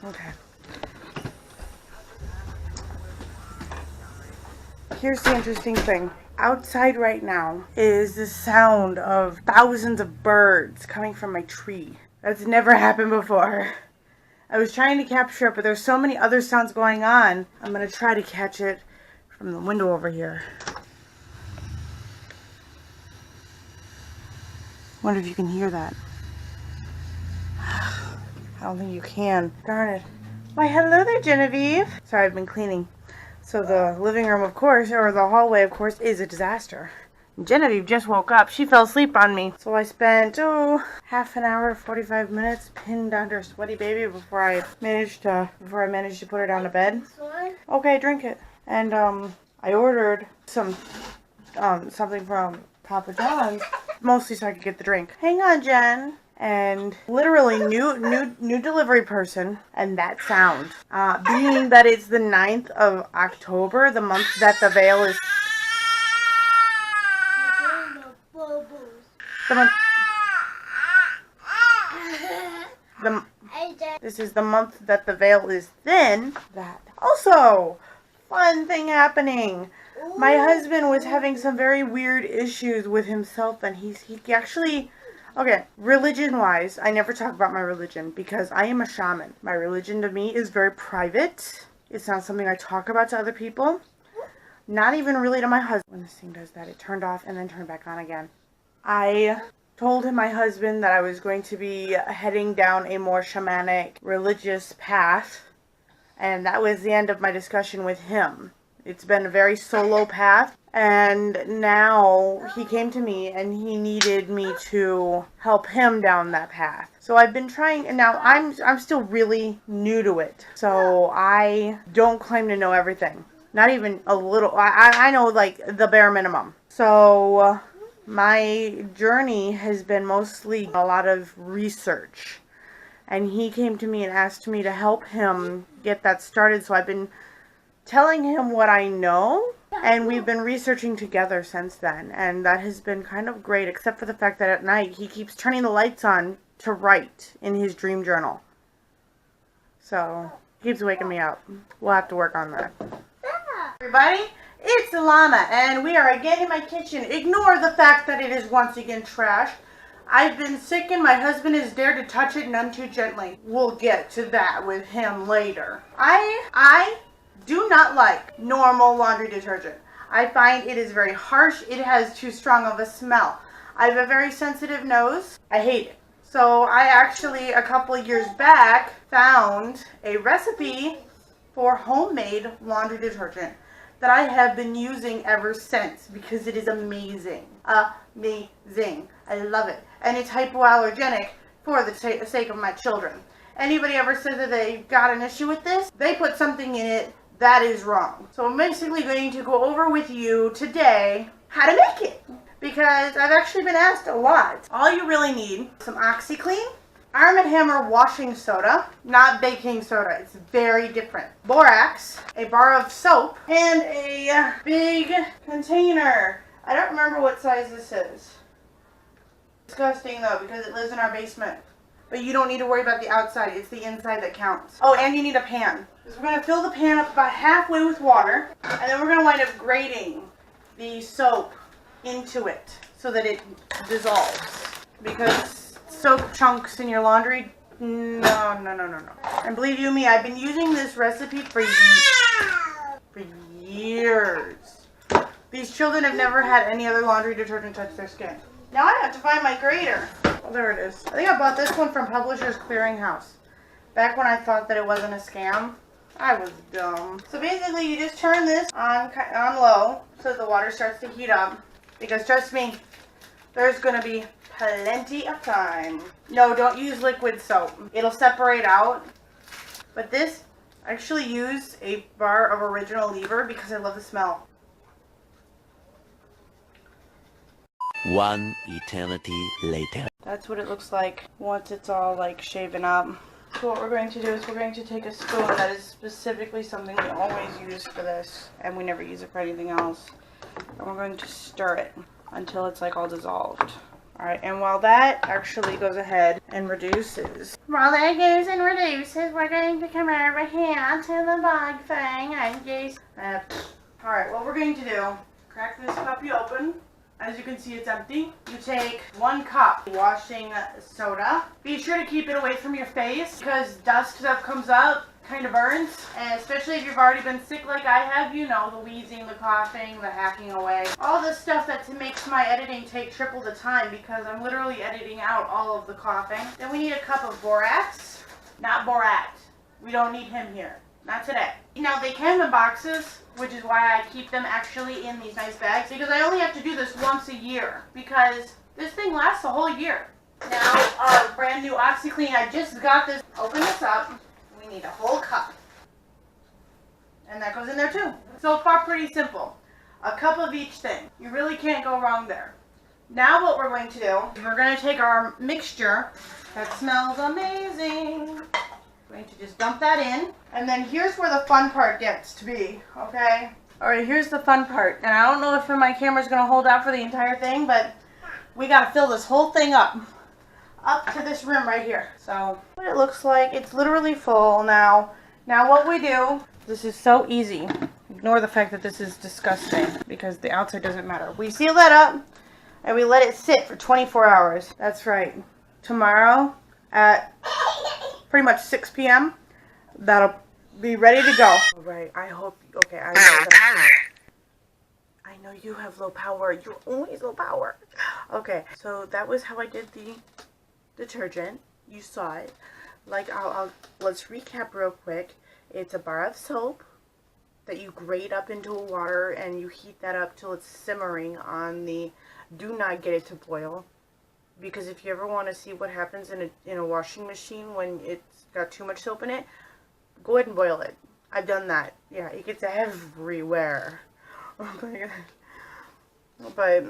Okay. Here's the interesting thing. Outside right now is the sound of thousands of birds coming from my tree. That's never happened before. I was trying to capture it, but there's so many other sounds going on. I'm going to try to catch it from the window over here. Wonder if you can hear that. I don't think you can. Darn it. Why, hello there, Genevieve. Sorry, I've been cleaning. So the living room, of course, or the hallway, of course, is a disaster. Genevieve just woke up. She fell asleep on me. So I spent, half an hour, 45 minutes pinned under a sweaty baby before I managed to put her down to bed. Okay, drink it. And I ordered something from Papa John's, mostly so I could get the drink. Hang on, Jen. And literally new delivery person, and that sound. Being that it's the 9th of October, the month that the veil is... This is the month that the veil is thin. That. Also, fun thing happening. My husband was having some very weird issues with himself, and he actually... Okay, religion-wise, I never talk about my religion because I am a shaman. My religion to me is very private. It's not something I talk about to other people. Not even really to my husband. When this thing does that, it turned off and then turned back on again. I told my husband that I was going to be heading down a more shamanic, religious path. And that was the end of my discussion with him. It's been a very solo path. And now he came to me and he needed me to help him down that path. So I've been trying, and now I'm still really new to it. So I don't claim to know everything. Not even a little. I know like the bare minimum. So my journey has been mostly a lot of research. And he came to me and asked me to help him get that started. So I've been telling him what I know. And we've been researching together since then, and that has been kind of great, except for the fact that at night he keeps turning the lights on to write in his dream journal. So, he keeps waking me up. We'll have to work on that. Everybody, it's Elanna, and we are again in my kitchen. Ignore the fact that it is once again trash. I've been sick and my husband has dared to touch it none too gently. We'll get to that with him later. I do not like normal laundry detergent. I find it is very harsh. It has too strong of a smell. I have a very sensitive nose. I hate it. So I actually, a couple of years back, found a recipe for homemade laundry detergent that I have been using ever since because it is amazing. Amazing. I love it. And it's hypoallergenic for the sake of my children. Anybody ever says that they got an issue with this? They put something in it that is wrong. So I'm basically going to go over with you today how to make it. Because I've actually been asked a lot. All you really need, some OxyClean, Arm & Hammer washing soda, not baking soda, it's very different. Borax, a bar of soap, and a big container. I don't remember what size this is. Disgusting though, because it lives in our basement. But you don't need to worry about the outside, it's the inside that counts. Oh, and you need a pan. Because we're going to fill the pan up about halfway with water, and then we're going to wind up grating the soap into it so that it dissolves. Because soap chunks in your laundry, no. And believe you me, I've been using this recipe for years. These children have never had any other laundry detergent touch their skin. Now I have to find my grater. Oh, there it is. I think I bought this one from Publishers Clearinghouse. Back when I thought that it wasn't a scam. I was dumb. So basically you just turn this on low so the water starts to heat up. Because trust me, there's going to be plenty of time. No, don't use liquid soap. It'll separate out. But this, I actually use a bar of original lever because I love the smell. One eternity later. That's what it looks like once it's all like shaven up. So what we're going to do is we're going to take a spoon that is specifically something we always use for this, and we never use it for anything else. And we're going to stir it until it's like all dissolved. Alright, and while that actually goes ahead and reduces. While that goes and reduces, we're going to come over here to the bug thing and use... Alright, what we're going to do, crack this puppy open. As you can see, it's empty. You take 1 cup washing soda. Be sure to keep it away from your face because dust that comes up kind of burns. And especially if you've already been sick like I have, you know, the wheezing, the coughing, the hacking away. All the stuff that makes my editing take triple the time because I'm literally editing out all of the coughing. Then we need a cup of borax. Not Borat. We don't need him here. Not today. Now they come in boxes, which is why I keep them actually in these nice bags because I only have to do this once a year because this thing lasts a whole year. Now our brand new OxyClean, I just got this. Open this up. We need a whole cup. And that goes in there too. So far pretty simple. A cup of each thing. You really can't go wrong there. Now what we're going to do is we're going to take our mixture that smells amazing. Going to just dump that in. And then here's where the fun part gets to be, okay? Alright, here's the fun part. And I don't know if my camera's going to hold out for the entire thing, but we got to fill this whole thing up. Up to this rim right here. So, what it looks like, it's literally full now. Now what we do, this is so easy. Ignore the fact that this is disgusting because the outside doesn't matter. We seal that up and we let it sit for 24 hours. That's right. Tomorrow at pretty much 6 p.m. that'll be ready to go. Alright, I hope, okay, I know you have low power. You're always low power. Okay, so that was how I did the detergent. You saw it. Like, let's recap real quick. It's a bar of soap that you grate up into water and you heat that up till it's simmering on the, do not get it to boil. Because if you ever want to see what happens in a washing machine when it's got too much soap in it, go ahead and boil it. I've done that. Yeah, it gets everywhere. Oh my god. But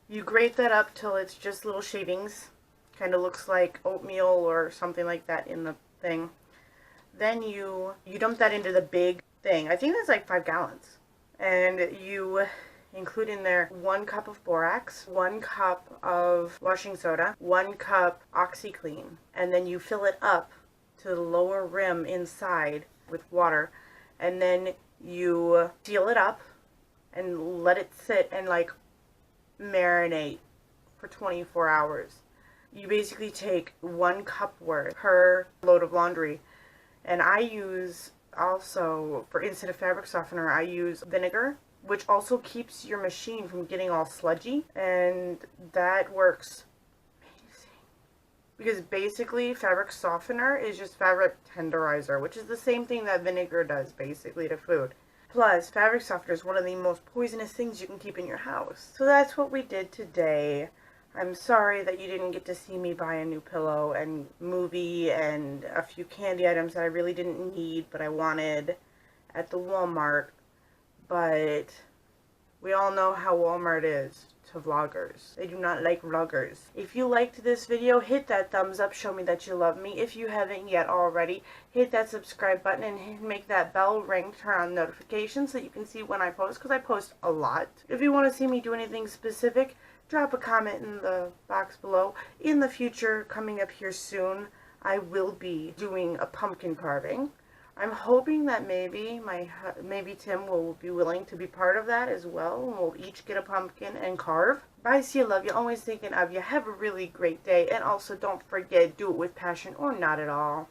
you grate that up till it's just little shavings. Kind of looks like oatmeal or something like that in the thing. Then you dump that into the big thing. I think that's like 5 gallons. And you include in there 1 cup of borax, 1 cup of washing soda, 1 cup OxyClean, and then you fill it up to the lower rim inside with water, and then you seal it up and let it sit and like marinate for 24 hours. You basically take 1 cup worth per load of laundry, and I use also, for instead of fabric softener, I use vinegar, which also keeps your machine from getting all sludgy, and that works amazing. Because basically fabric softener is just fabric tenderizer, which is the same thing that vinegar does basically to food. Plus, fabric softener is one of the most poisonous things you can keep in your house. So that's what we did today. I'm sorry that you didn't get to see me buy a new pillow and movie and a few candy items that I really didn't need but I wanted at the Walmart. But we all know how Walmart is to vloggers. They do not like vloggers. If you liked this video, hit that thumbs up. Show me that you love me. If you haven't yet already, hit that subscribe button and make that bell ring. Turn on notifications so you can see when I post, because I post a lot. If you want to see me do anything specific, drop a comment in the box below. In the future, coming up here soon, I will be doing a pumpkin carving. I'm hoping that maybe Tim will be willing to be part of that as well. And we'll each get a pumpkin and carve. Bye, see you, love you, always thinking of you. Have a really great day. And also don't forget, do it with passion or not at all.